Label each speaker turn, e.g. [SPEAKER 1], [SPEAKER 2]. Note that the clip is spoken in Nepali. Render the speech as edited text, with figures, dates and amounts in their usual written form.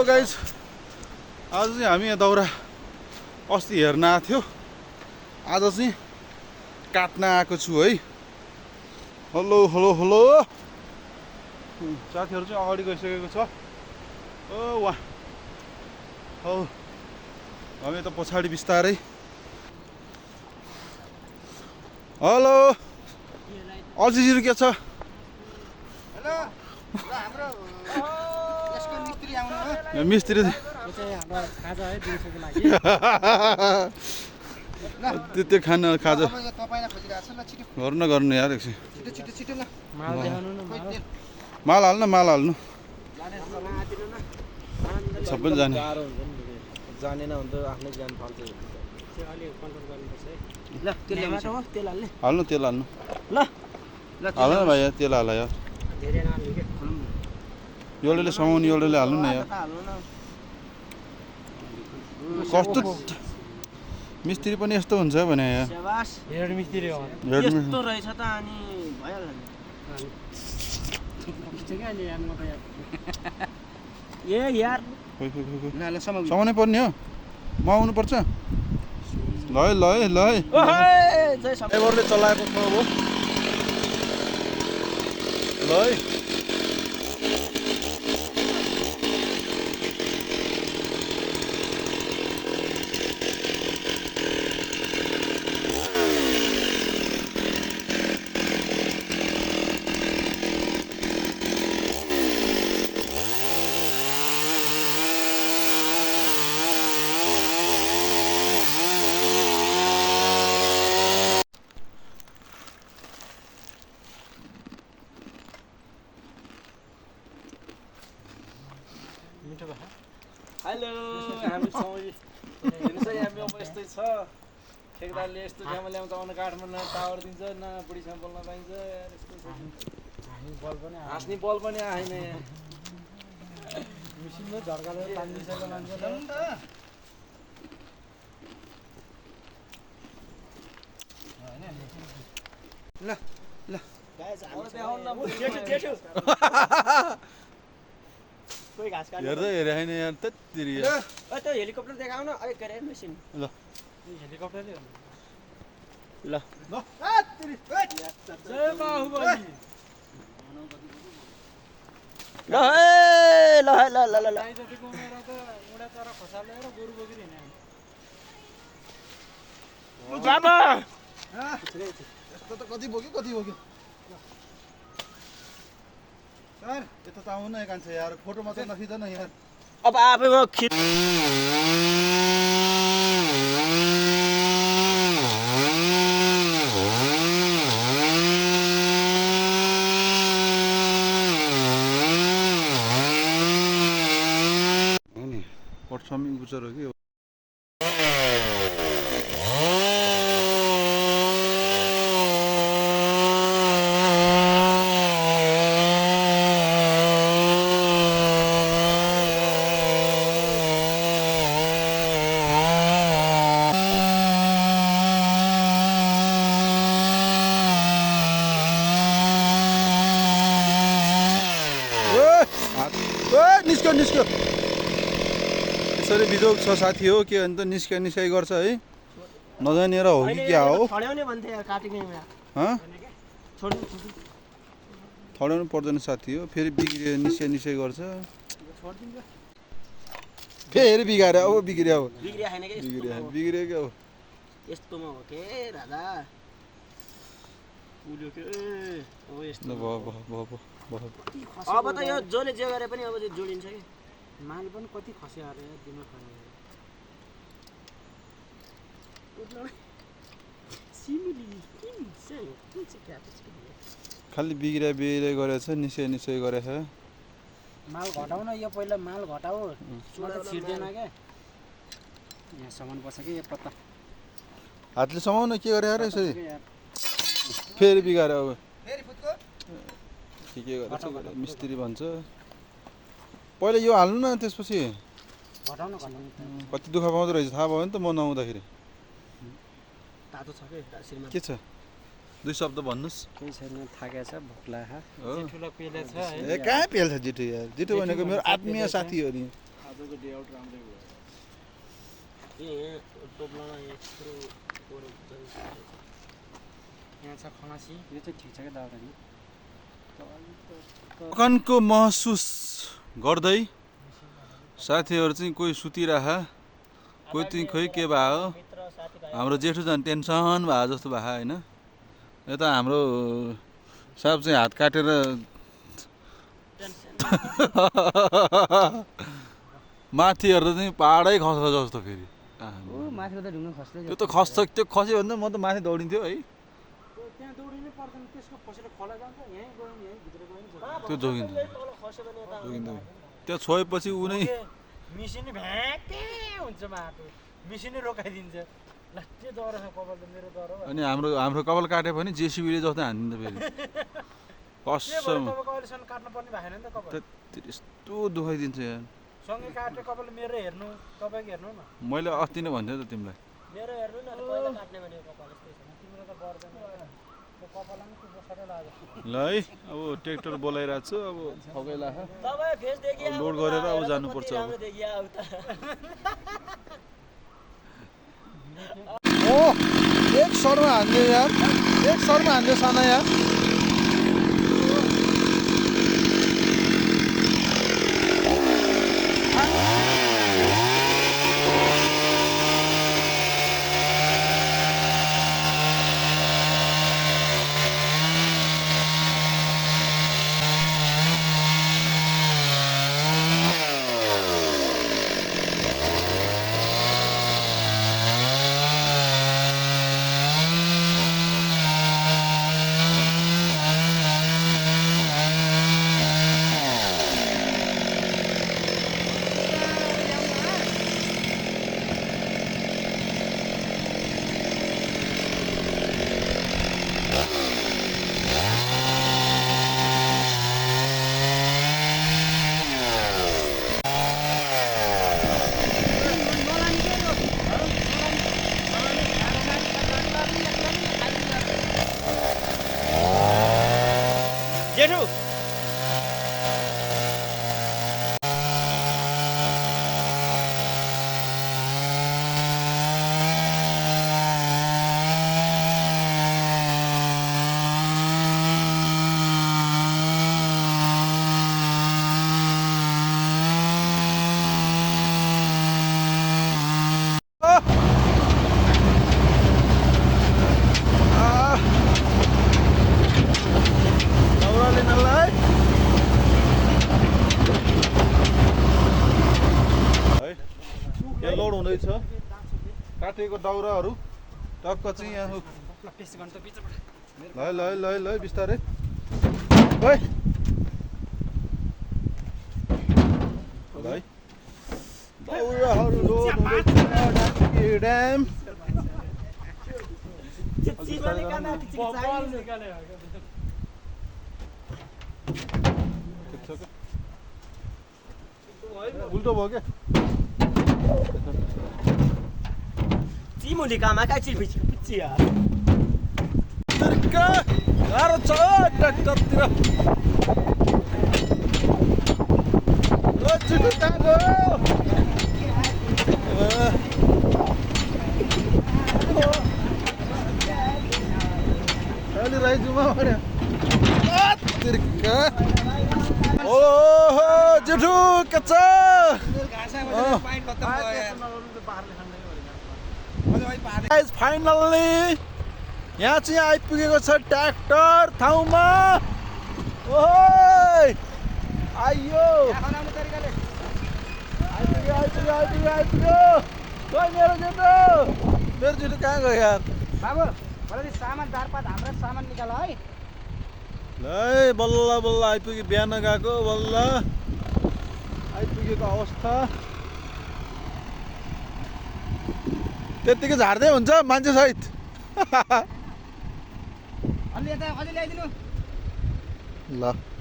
[SPEAKER 1] गाइज आज चाहिँ हामी यहाँ दाउरा अस्ति हेर्न आएको थियो आज चाहिँ काट्न आएको छु है हेलो हेलो हेलो साथीहरू चाहिँ अगाडि गइसकेको छ ओ वाह हो हामी त पछाडि बिस्तारै हेलो अल्छीहरू के छ मिस्त्री त्यो खाना खाजा गर्नु यार एकछिन माल हाल्नु सबै जाने
[SPEAKER 2] जानेन भने त आफ्नै ज्यान फाल्छ
[SPEAKER 1] हाल्नु तेल हाल्नु हाल न भाइ तेल हाल यार एउटाले समाउने एउटाले हाल्नु न यार कस्तो मिस्त्री पनि यस्तो हुन्छ भने यार
[SPEAKER 2] हेड मिस्त्री हो यस्तो रहेछ त अनि भइहाल्छ ए यार
[SPEAKER 1] समाउनै पर्ने हो म आउनुपर्छ ल ड्राइभरले चलाएको छ अब ल
[SPEAKER 2] हेलो हामी हेर्नुहोस् है हामी अब यस्तै छ ठेकदारले यस्तो ठाउँमा ल्याउँछ आउनु काठमाडौँ टावर दिन्छ न बुढीसँग बोल्न पाइन्छ यार यस्तो हाँस्ने बल पनि आएन यहाँ मिसिनमा झर्काले तानिसकेको मान्छे
[SPEAKER 1] ल हेर्दै हेरे होइन यार त्यतिरी
[SPEAKER 2] त्यो हेलिकप्टर देखाउन के अरे मेसिन
[SPEAKER 1] ल
[SPEAKER 2] हेलिकप्टरले ल
[SPEAKER 1] यस्तो त कति बोक्यो सर यता त आउनु न कान्छ यार फोटो मात्र नखिच न यार
[SPEAKER 2] अब आफैमा खिच
[SPEAKER 1] पर्छमी गुचर हो कि निस्क्यो यसरी बिजोग छ साथी हो के अन्त निस्काइ गर्छ है नजानेर हो कि क्या हो थडाउनु पर्दैन साथी हो फेरि बिग्रियो निस्काइ गर्छ फेरि बिगाऱ्यो अब बिग्रियो क्या हो
[SPEAKER 2] यस्तोमा हो के राजा उल्यो के ओ यस्तो अब त यो जसले जे गरे पनि अब जोडिन्छ कि माल पनि कति खस्यो अरे दिमाग
[SPEAKER 1] खालि बिग्रिया गरेछ निस्काइ गरेछ
[SPEAKER 2] माल घटाउ न यो पहिला माल घटाऊ छिर्दैन क्या यहाँसम्म बस्छ कि यो पत्ता
[SPEAKER 1] हातले समाउन के गरे अरे यसरी फेरि बिगाऱ्यो अब के गरेछ मिस्त्री भन्छ पहिला यो हाल्नु न त्यसपछि कति दुःख पाउँदो रहेछ थाहा भयो नि त म नआउँदाखेरि के छ दुई शब्द भन्नुस्
[SPEAKER 2] केही छैन थाकेको छ भोक लाग्यो
[SPEAKER 1] ए कहाँ पेल्छ जिठो यार जिठो भनेको मेरो आत्मीय साथी हो नि
[SPEAKER 2] आजको डे आउट राम्रै भयो
[SPEAKER 3] यहाँ छ खलासी यो चाहिँ ठिक छ क्या दाउराजी
[SPEAKER 1] थकानको महसुस गर्दै साथीहरू चाहिँ कोही सुतिरह कोही चाहिँ खोइ के भयो हाम्रो जेठो झन् टेन्सन भयो जस्तो भयो होइन यता हाम्रो साहब चाहिँ हात काटेर माथि हेर्दा चाहिँ पाहाडै खस्छ जस्तो फेरि
[SPEAKER 3] माथिबाट ढुङ्गा खस्दै
[SPEAKER 1] त्यो त खस्छ त्यो खस्यो भने त म त माथि दौडिन्थ्यो है
[SPEAKER 3] त्यहाँ दौडिनै पर्दैन त्यसको खसेर खोला जान्छ यहीँ गयो नि यहीँ भित्र गयो नि
[SPEAKER 1] त्यो जोगिन्छ त्यो छोएपछि ऊ नै
[SPEAKER 3] मिसिनै भ्याकै हुन्छ माटो मिसिनै रोकाइदिन्छ ल त्यो डह्रो छ कपाल त मेरो डह्रो
[SPEAKER 1] अनि हाम्रो कपाल काट्यो भने जेसिबीले जस्तै हानिदिन्छ फेरि कसम
[SPEAKER 3] तपाईँको अहिलेसम्म काट्नु पर्ने भएन नि त कपाल
[SPEAKER 1] यस्तो दुखाइदिन्छ यार
[SPEAKER 3] सँगै काट्ने कपाल मेरो हेर्नु तपाईँको हेर्नु न
[SPEAKER 1] मैले अस्ति नै भन्थेँ त तिमीलाई
[SPEAKER 3] मेरो हेर्नु न पहिला काट्ने भने कपाल यस्तै छ तिम्रो त गर्दैन त्यो कपालमा पनि बसारै लाग्यो
[SPEAKER 1] ल है अब ट्र्याक्टर बोलाइरहेको छु अब फगैला
[SPEAKER 3] तपाईँ फेस देखिया
[SPEAKER 1] लोड गरेर अब जानुपर्छ अब
[SPEAKER 3] देखिया उता
[SPEAKER 1] ओ एक सरमा हान्यो यार एक सरमा हान्यो साना यार
[SPEAKER 3] जेठु
[SPEAKER 1] दाउरा लिनलाई है यहाँ लोड हुँदैछ काटेको दाउराहरू टक्क चाहिँ यहाँ ल बिस्तारै है दाउराहरू लोड हुँदैछ ड्याम उल्टो भयो क्या
[SPEAKER 3] चिमुली कामा काय चिल्पिची पिच्ची यार
[SPEAKER 1] गाह्रो छ ट्र्याक्टरतिर छिटो कहाँ गयो अलि राइजुमा भन्यो ओहो जेठु के छ फाइनल्ली यहाँ चाहिँ आइपुगेको छ ट्र्याक्टर ठाउँमा ओहो आइयो आइपुग्यो खोइ मेरो जेठु कहाँ गयो यार
[SPEAKER 3] बाबु मलाई सामान दारपात हाम्रो सामान निकाल है
[SPEAKER 1] ल बल्ल बल्ल आइपुग्यो बिहान गएको बल्ल आइपुगेको अवस्था त्यत्तिकै झार्दै हुन्छ मान्छे सहित
[SPEAKER 3] अलि यता अझै ल्याइदिनु
[SPEAKER 1] ल